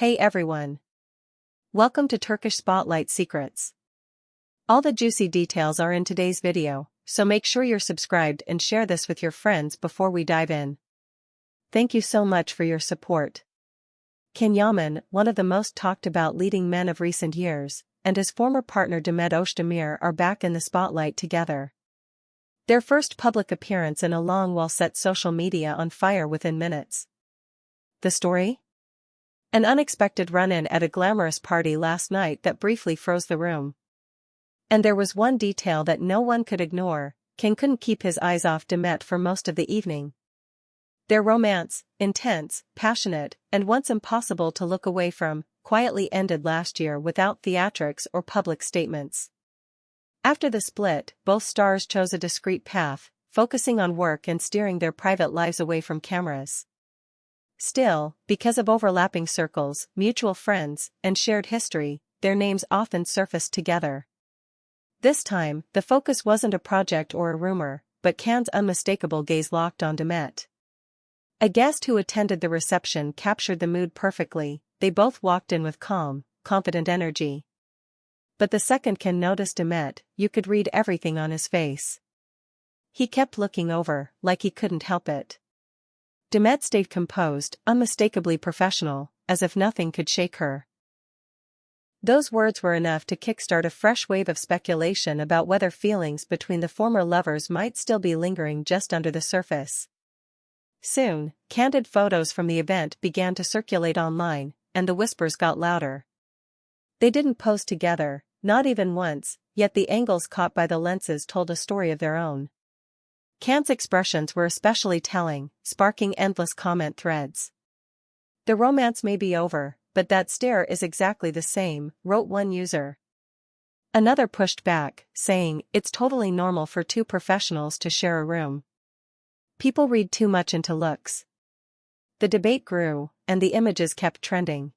Hey everyone! Welcome to Turkish Spotlight Secrets. All the juicy details are in today's video, so make sure you're subscribed and share this with your friends before we dive in. Thank you so much for your support. Yaman, one of the most talked about leading men of recent years, and his former partner Demet Özdemir are back in the spotlight together. Their first public appearance in a long while set social media on fire within minutes. The story? An unexpected run-in at a glamorous party last night that briefly froze the room. And there was one detail that no one could ignore: Can couldn't keep his eyes off Demet for most of the evening. Their romance, intense, passionate, and once impossible to look away from, quietly ended last year without theatrics or public statements. After the split, both stars chose a discreet path, focusing on work and steering their private lives away from cameras. Still, because of overlapping circles, mutual friends, and shared history, their names often surfaced together. This time, the focus wasn't a project or a rumor, but Can's unmistakable gaze locked on Demet. A guest who attended the reception captured the mood perfectly. They both walked in with calm, confident energy. But the second Can noticed Demet, you could read everything on his face. He kept looking over, like he couldn't help it. Demet stayed composed, unmistakably professional, as if nothing could shake her. Those words were enough to kickstart a fresh wave of speculation about whether feelings between the former lovers might still be lingering just under the surface. Soon, candid photos from the event began to circulate online, and the whispers got louder. They didn't pose together, not even once, yet the angles caught by the lenses told a story of their own. Can's expressions were especially telling, sparking endless comment threads. "The romance may be over, but that stare is exactly the same," wrote one user. Another pushed back, saying, "It's totally normal for two professionals to share a room. People read too much into looks." The debate grew, and the images kept trending.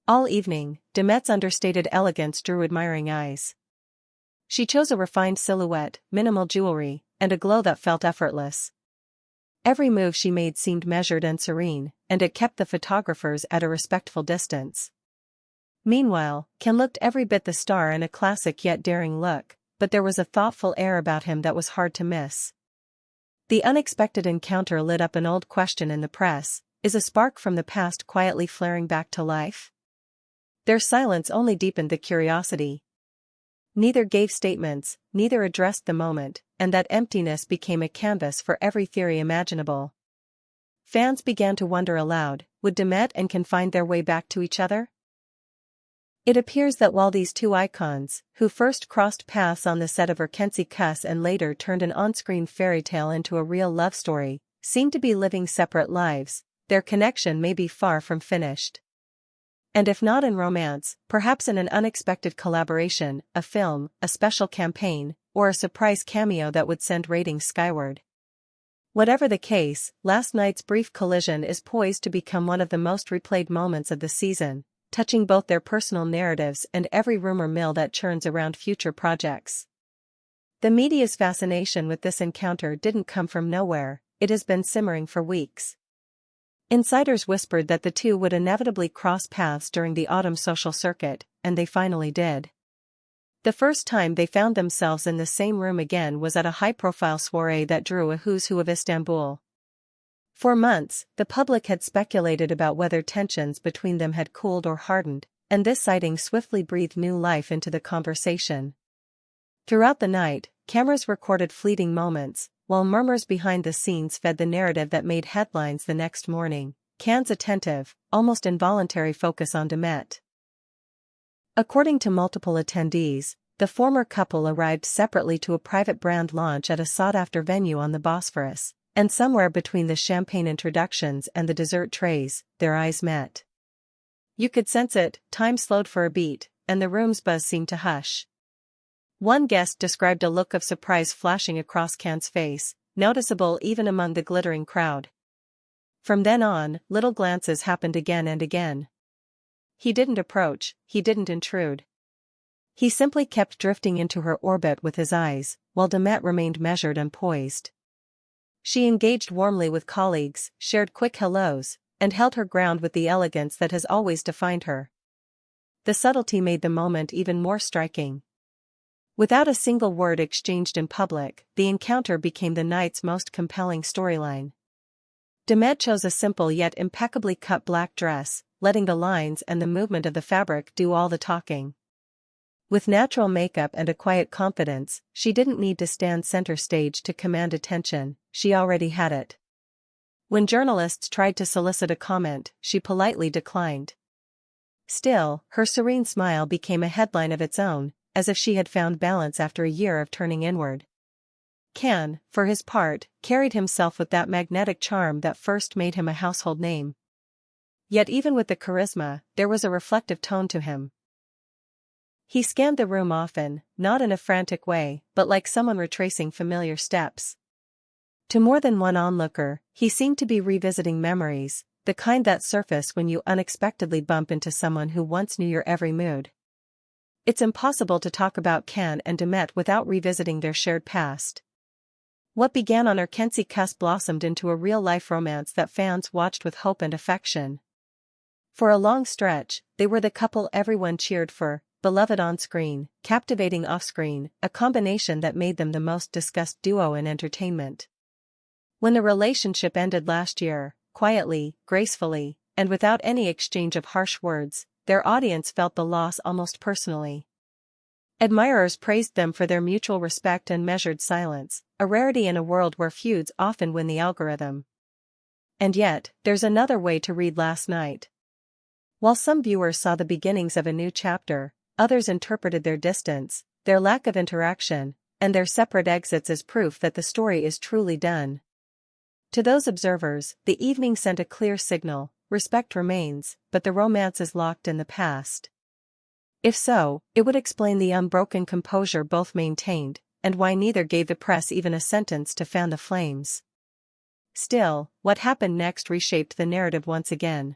All evening, Demet's understated elegance drew admiring eyes. She chose a refined silhouette, minimal jewelry, and a glow that felt effortless. Every move she made seemed measured and serene, and it kept the photographers at a respectful distance. Meanwhile, Can looked every bit the star in a classic yet daring look, but there was a thoughtful air about him that was hard to miss. The unexpected encounter lit up an old question in the press: is a spark from the past quietly flaring back to life? Their silence only deepened the curiosity. Neither gave statements, neither addressed the moment, and that emptiness became a canvas for every theory imaginable. Fans began to wonder aloud, would Demet and Can find their way back to each other? It appears that while these two icons, who first crossed paths on the set of Reunite and later turned an on-screen fairy tale into a real love story, seem to be living separate lives, their connection may be far from finished. And if not in romance, perhaps in an unexpected collaboration, a film, a special campaign, or a surprise cameo that would send ratings skyward. Whatever the case, last night's brief collision is poised to become one of the most replayed moments of the season, touching both their personal narratives and every rumor mill that churns around future projects. The media's fascination with this encounter didn't come from nowhere, it has been simmering for weeks. Insiders whispered that the two would inevitably cross paths during the autumn social circuit, and they finally did. The first time they found themselves in the same room again was at a high-profile soiree that drew a who's who of Istanbul. For months, the public had speculated about whether tensions between them had cooled or hardened, and this sighting swiftly breathed new life into the conversation. Throughout the night, cameras recorded fleeting moments, while murmurs behind the scenes fed the narrative that made headlines the next morning: Can's attentive, almost involuntary focus on Demet. According to multiple attendees, the former couple arrived separately to a private brand launch at a sought-after venue on the Bosphorus, and somewhere between the champagne introductions and the dessert trays, their eyes met. You could sense it, time slowed for a beat, and the room's buzz seemed to hush. One guest described a look of surprise flashing across Can's face, noticeable even among the glittering crowd. From then on, little glances happened again and again. He didn't approach, he didn't intrude. He simply kept drifting into her orbit with his eyes, while Demet remained measured and poised. She engaged warmly with colleagues, shared quick hellos, and held her ground with the elegance that has always defined her. The subtlety made the moment even more striking. Without a single word exchanged in public, the encounter became the night's most compelling storyline. Demet chose a simple yet impeccably cut black dress, letting the lines and the movement of the fabric do all the talking. With natural makeup and a quiet confidence, she didn't need to stand center stage to command attention, she already had it. When journalists tried to solicit a comment, she politely declined. Still, her serene smile became a headline of its own, as if she had found balance after a year of turning inward. Can, for his part, carried himself with that magnetic charm that first made him a household name. Yet even with the charisma, there was a reflective tone to him. He scanned the room often, not in a frantic way, but like someone retracing familiar steps. To more than one onlooker, he seemed to be revisiting memories, the kind that surface when you unexpectedly bump into someone who once knew your every mood. It's impossible to talk about Can and Demet without revisiting their shared past. What began on Erkenci cusp blossomed into a real-life romance that fans watched with hope and affection. For a long stretch, they were the couple everyone cheered for, beloved on-screen, captivating off-screen, a combination that made them the most discussed duo in entertainment. When the relationship ended last year, quietly, gracefully, and without any exchange of harsh words, their audience felt the loss almost personally. Admirers praised them for their mutual respect and measured silence, a rarity in a world where feuds often win the algorithm. And yet, there's another way to read last night. While some viewers saw the beginnings of a new chapter, others interpreted their distance, their lack of interaction, and their separate exits as proof that the story is truly done. To those observers, the evening sent a clear signal: respect remains, but the romance is locked in the past. If so, it would explain the unbroken composure both maintained, and why neither gave the press even a sentence to fan the flames. Still, what happened next reshaped the narrative once again.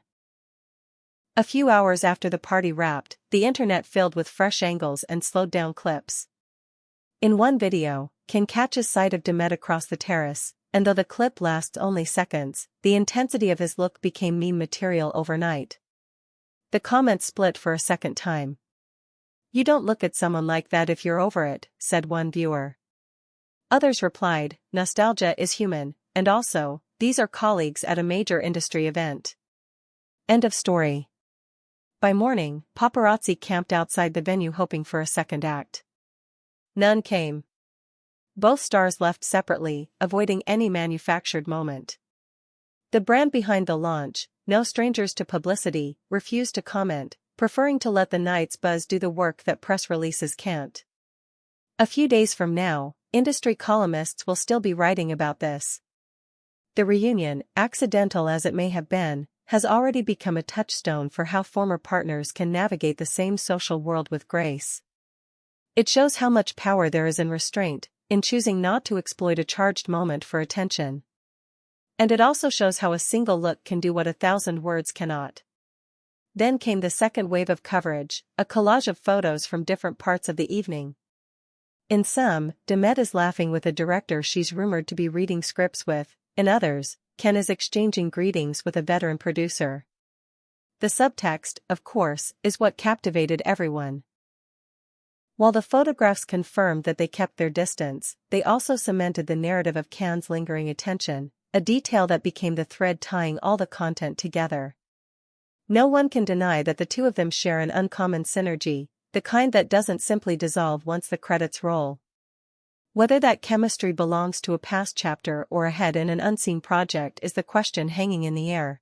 A few hours after the party wrapped, the internet filled with fresh angles and slowed-down clips. In one video, Can catches sight of Demet across the terrace, and though the clip lasts only seconds, the intensity of his look became meme material overnight. The comments split for a second time. "You don't look at someone like that if you're over it," said one viewer. Others replied, "Nostalgia is human, and also, these are colleagues at a major industry event." End of story. By morning, paparazzi camped outside the venue hoping for a second act. None came. Both stars left separately, avoiding any manufactured moment. The brand behind the launch, no strangers to publicity, refused to comment, preferring to let the night's buzz do the work that press releases can't. A few days from now, industry columnists will still be writing about this. The reunion, accidental as it may have been, has already become a touchstone for how former partners can navigate the same social world with grace. It shows how much power there is in restraint, in choosing not to exploit a charged moment for attention. And it also shows how a single look can do what 1,000 words cannot. Then came the second wave of coverage, a collage of photos from different parts of the evening. In some, Demet is laughing with a director she's rumored to be reading scripts with; in others, Can is exchanging greetings with a veteran producer. The subtext, of course, is what captivated everyone. While the photographs confirmed that they kept their distance, they also cemented the narrative of Can's lingering attention, a detail that became the thread tying all the content together. No one can deny that the two of them share an uncommon synergy, the kind that doesn't simply dissolve once the credits roll. Whether that chemistry belongs to a past chapter or ahead in an unseen project is the question hanging in the air.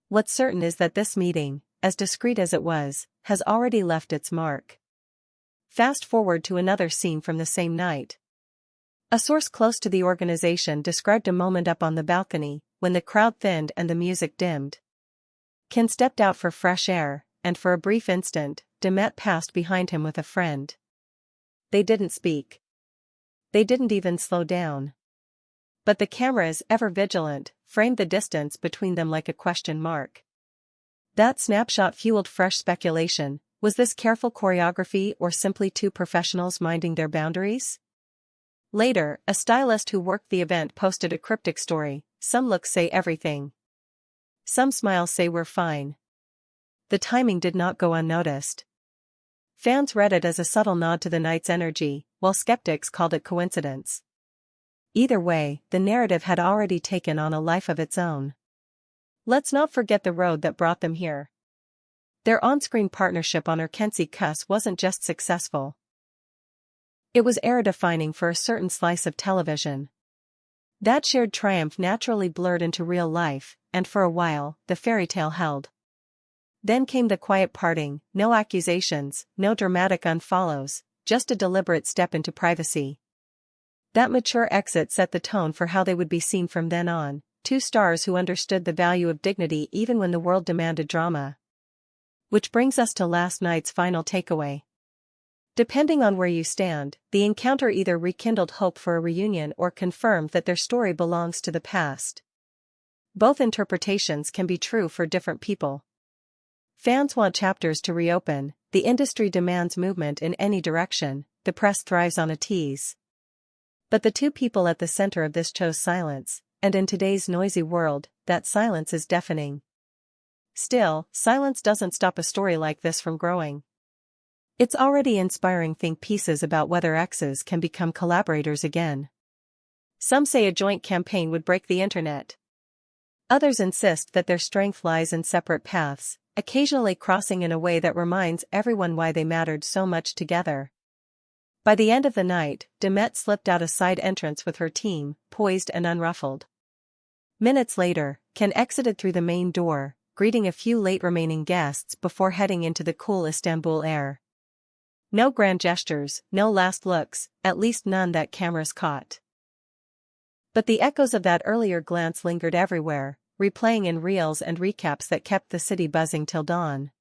What's certain is that this meeting, as discreet as it was, has already left its mark. Fast forward to another scene from the same night. A source close to the organization described a moment up on the balcony, when the crowd thinned and the music dimmed. Can stepped out for fresh air, and for a brief instant, Demet passed behind him with a friend. They didn't speak. They didn't even slow down. But the cameras, ever vigilant, framed the distance between them like a question mark. That snapshot fueled fresh speculation. Was this careful choreography or simply two professionals minding their boundaries? Later, a stylist who worked the event posted a cryptic story: "Some looks say everything." Some smiles say we're fine. The timing did not go unnoticed. Fans read it as a subtle nod to the night's energy, while skeptics called it coincidence. Either way, the narrative had already taken on a life of its own. Let's not forget the road that brought them here. Their on-screen partnership on Urkency Cuss wasn't just successful. It was era-defining for a certain slice of television. That shared triumph naturally blurred into real life, and for a while, the fairy tale held. Then came the quiet parting, no accusations, no dramatic unfollows, just a deliberate step into privacy. That mature exit set the tone for how they would be seen from then on, two stars who understood the value of dignity even when the world demanded drama. Which brings us to last night's final takeaway. Depending on where you stand, the encounter either rekindled hope for a reunion or confirmed that their story belongs to the past. Both interpretations can be true for different people. Fans want chapters to reopen, the industry demands movement in any direction, the press thrives on a tease. But the two people at the center of this chose silence, and in today's noisy world, that silence is deafening. Still, silence doesn't stop a story like this from growing. It's already inspiring think pieces about whether exes can become collaborators again. Some say a joint campaign would break the internet. Others insist that their strength lies in separate paths, occasionally crossing in a way that reminds everyone why they mattered so much together. By the end of the night, Demet slipped out a side entrance with her team, poised and unruffled. Minutes later, Ken exited through the main door, greeting a few late remaining guests before heading into the cool Istanbul air. No grand gestures, no last looks, at least none that cameras caught. But the echoes of that earlier glance lingered everywhere, replaying in reels and recaps that kept the city buzzing till dawn.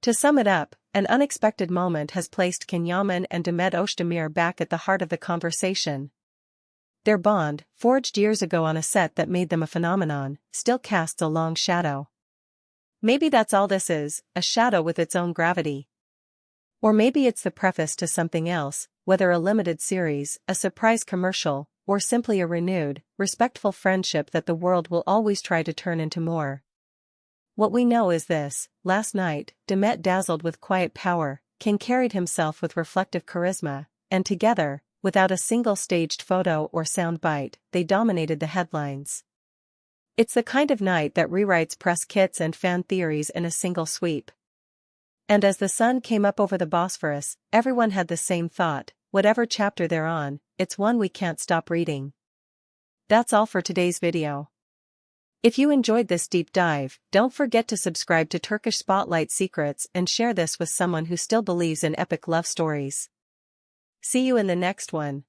To sum it up, an unexpected moment has placed Yaman and Demet Özdemir back at the heart of the conversation. Their bond, forged years ago on a set that made them a phenomenon, still casts a long shadow. Maybe that's all this is, a shadow with its own gravity. Or maybe it's the preface to something else, whether a limited series, a surprise commercial, or simply a renewed, respectful friendship that the world will always try to turn into more. What we know is this: last night, Demet dazzled with quiet power, Ken carried himself with reflective charisma, and together, without a single staged photo or soundbite, they dominated the headlines. It's the kind of night that rewrites press kits and fan theories in a single sweep. And as the sun came up over the Bosphorus, everyone had the same thought: whatever chapter they're on, it's one we can't stop reading. That's all for today's video. If you enjoyed this deep dive, don't forget to subscribe to Turkish Spotlight Secrets and share this with someone who still believes in epic love stories. See you in the next one.